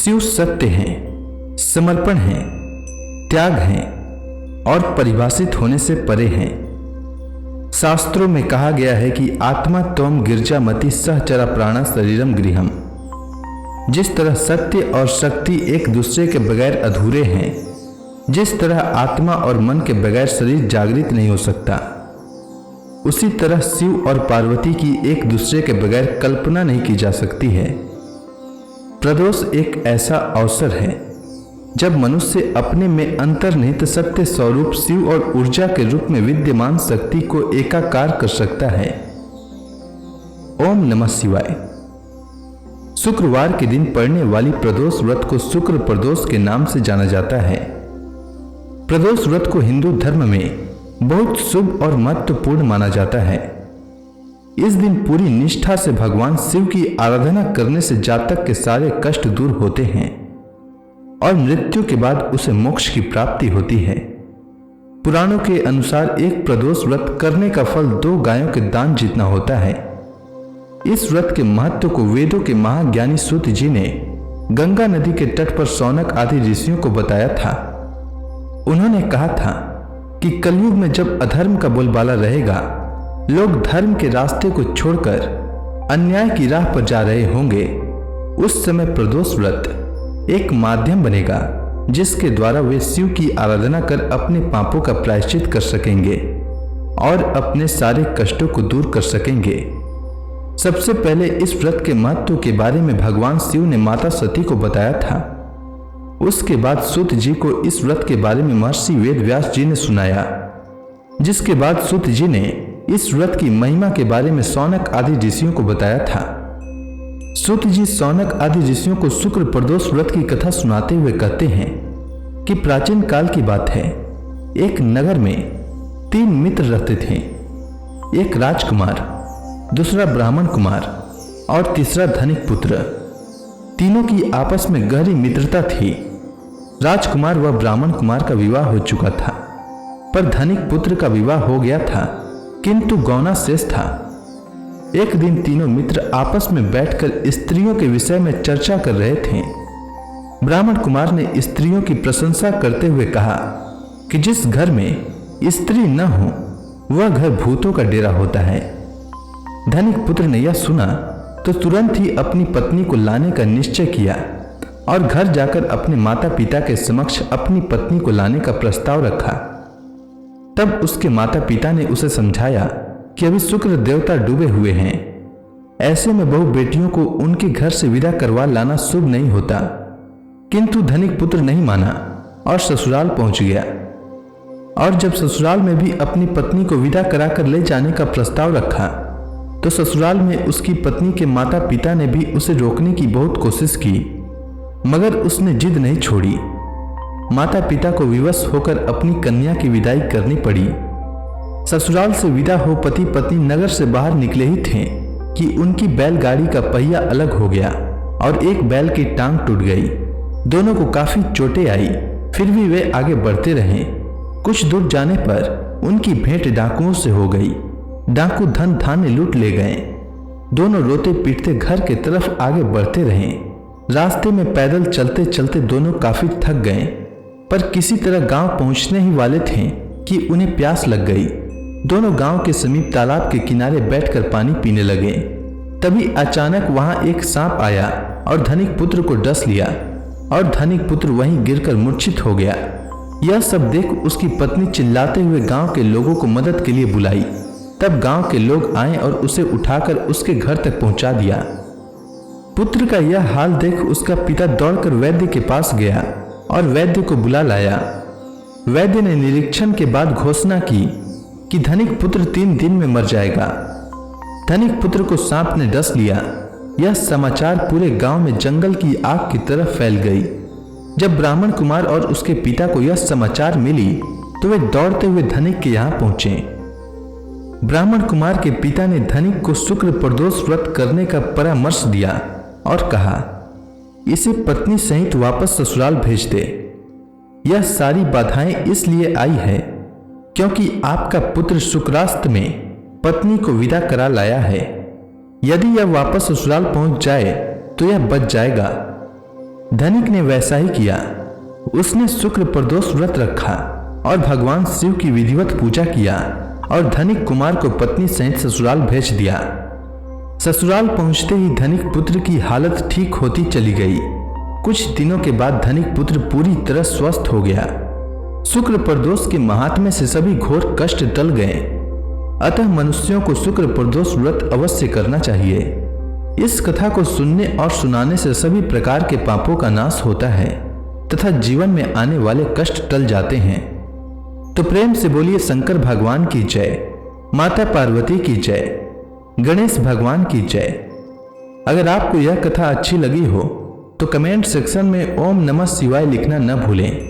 शिव सत्य हैं, समर्पण हैं, त्याग हैं और परिभाषित होने से परे हैं। शास्त्रों में कहा गया है कि आत्मा त्वम गिरजामति सहचरा प्राणा शरीरम गृहम। जिस तरह सत्य और शक्ति एक दूसरे के बगैर अधूरे हैं, जिस तरह आत्मा और मन के बगैर शरीर जागृत नहीं हो सकता, उसी तरह शिव और पार्वती की एक दूसरे के बगैर कल्पना नहीं की जा सकती है। प्रदोष एक ऐसा अवसर है जब मनुष्य अपने में अंतर्निहित सत्य स्वरूप शिव और ऊर्जा के रूप में विद्यमान शक्ति को एकाकार कर सकता है। ओम नमः शिवाय। शुक्रवार के दिन पड़ने वाली प्रदोष व्रत को शुक्र प्रदोष के नाम से जाना जाता है। प्रदोष व्रत को हिंदू धर्म में बहुत शुभ और महत्वपूर्ण माना जाता है। इस दिन पूरी निष्ठा से भगवान शिव की आराधना करने से जातक के सारे कष्ट दूर होते हैं और मृत्यु के बाद उसे मोक्ष की प्राप्ति होती है। पुराणों के अनुसार एक प्रदोष व्रत करने का फल 2 गायों के दान जितना होता है। इस व्रत के महत्व को वेदों के महाज्ञानी सूत जी ने गंगा नदी के तट पर शौनक आदि ऋषियों को बताया था। उन्होंने कहा था कि कलयुग में जब अधर्म का बोलबाला रहेगा, लोग धर्म के रास्ते को छोड़कर अन्याय की राह पर जा रहे होंगे, उस समय प्रदोष व्रत एक माध्यम बनेगा जिसके द्वारा वे शिव की आराधना कर अपने पापों का प्रायश्चित कर सकेंगे और अपने सारे कष्टों को दूर कर सकेंगे। सबसे पहले इस व्रत के महत्व के बारे में भगवान शिव ने माता सती को बताया था। उसके बाद सूत जी को इस व्रत के बारे में महर्षि वेद व्यास जी ने सुनाया, जिसके बाद सूत जी ने इस व्रत की महिमा के बारे में शौनक आदि ऋषियों को बताया था। सूत जी शौनक आदि ऋषियों को शुक्र प्रदोष व्रत की कथा सुनाते हुए कहते हैं कि प्राचीन काल की बात है, एक नगर में 3 मित्र रहते थे। एक राजकुमार, दूसरा ब्राह्मण कुमार और तीसरा धनिक पुत्र। तीनों की आपस में गहरी मित्रता थी। राजकुमार व ब्राह्मण कुमार का विवाह हो चुका था, पर धनिक पुत्र का विवाह हो गया था किंतु गौना शेष था। एक दिन तीनों मित्र आपस में बैठकर स्त्रियों के विषय में चर्चा कर रहे थे। ब्राह्मण कुमार ने स्त्रियों की प्रशंसा करते हुए कहा कि जिस घर में स्त्री न हो वह घर भूतों का डेरा होता है। धनिक पुत्र ने यह सुना तो तुरंत ही अपनी पत्नी को लाने का निश्चय किया और घर जाकर अपने माता पिता के समक्ष अपनी पत्नी को लाने का प्रस्ताव रखा। तब उसके माता पिता ने उसे समझाया कि अभी शुक्र देवता डूबे हुए हैं, ऐसे में बहू बेटियों को उनके घर से विदा करवा लाना शुभ नहीं होता। किंतु धनिक पुत्र नहीं माना और ससुराल पहुंच गया। और जब ससुराल में भी अपनी पत्नी को विदा कराकर ले जाने का प्रस्ताव रखा तो ससुराल में उसकी पत्नी के माता पिता ने भी उसे रोकने की बहुत कोशिश की, मगर उसने जिद नहीं छोड़ी। माता पिता को विवश होकर अपनी कन्या की विदाई करनी पड़ी। ससुराल से विदा हो पति पत्नी नगर से बाहर निकले ही थे कि उनकी बैलगाड़ी का पहिया अलग हो गया और एक बैल की टांग टूट गई। दोनों को काफी चोटें आई, फिर भी वे आगे बढ़ते रहे। कुछ दूर जाने पर उनकी भेंट डाकुओं से हो गई। डाकू धन धान्य लूट ले गए। दोनों रोते पीटते घर के तरफ आगे बढ़ते रहे। रास्ते में पैदल चलते चलते दोनों काफी थक गए, पर किसी तरह गांव पहुंचने ही वाले थे कि उन्हें प्यास लग गई। दोनों गांव के समीप तालाब के किनारे बैठकर पानी पीने लगे। तभी अचानक वहां एक सांप आया और धनिक पुत्र को डस लिया और धनिक पुत्र वहीं गिरकर मूर्छित हो गया। यह सब देख उसकी पत्नी चिल्लाते हुए गांव के लोगों को मदद के लिए बुलाई। तब गांव के लोग आए और उसे उठाकर उसके घर तक पहुंचा दिया। पुत्र का यह हाल देख उसका पिता दौड़कर वैद्य के पास गया और वैद्य को बुला लाया। वैद्य ने निरीक्षण के बाद घोषणा की कि धनिक पुत्र 3 दिन में मर जाएगा। धनिक पुत्र को सांप ने डस लिया। यह समाचार पूरे गांव में जंगल की आग की तरह फैल गई। जब ब्राह्मण कुमार और उसके पिता को यह समाचार मिली तो वे दौड़ते हुए धनिक के यहाँ पहुंचे। ब्राह्मण कुमार के पिता ने धनिक को शुक्र प्रदोष व्रत करने का परामर्श दिया और कहा, इसे पत्नी सहित वापस ससुराल भेज दे। यह सारी बाधाएं इसलिए आई है क्योंकि आपका पुत्र शुक्रास्त में पत्नी को विदा करा लाया है। यदि यह वापस ससुराल पहुंच जाए तो यह बच जाएगा। धनिक ने वैसा ही किया। उसने शुक्र प्रदोष व्रत रखा और भगवान शिव की विधिवत पूजा किया और धनिक कुमार को पत्नी सहित ससुराल भेज दिया। ससुराल पहुंचते ही धनिक पुत्र की हालत ठीक होती चली गई। कुछ दिनों के बाद धनिक पुत्र पूरी तरह स्वस्थ हो गया। शुक्र प्रदोष के महात्म्य से सभी घोर कष्ट टल गए। अतः मनुष्यों को शुक्र प्रदोष व्रत अवश्य करना चाहिए। इस कथा को सुनने और सुनाने से सभी प्रकार के पापों का नाश होता है तथा जीवन में आने वाले कष्ट टल जाते हैं। तो प्रेम से बोलिए शंकर भगवान की जय, माता पार्वती की जय, गणेश भगवान की जय। अगर आपको यह कथा अच्छी लगी हो तो कमेंट सेक्शन में ओम नमः शिवाय लिखना न भूलें।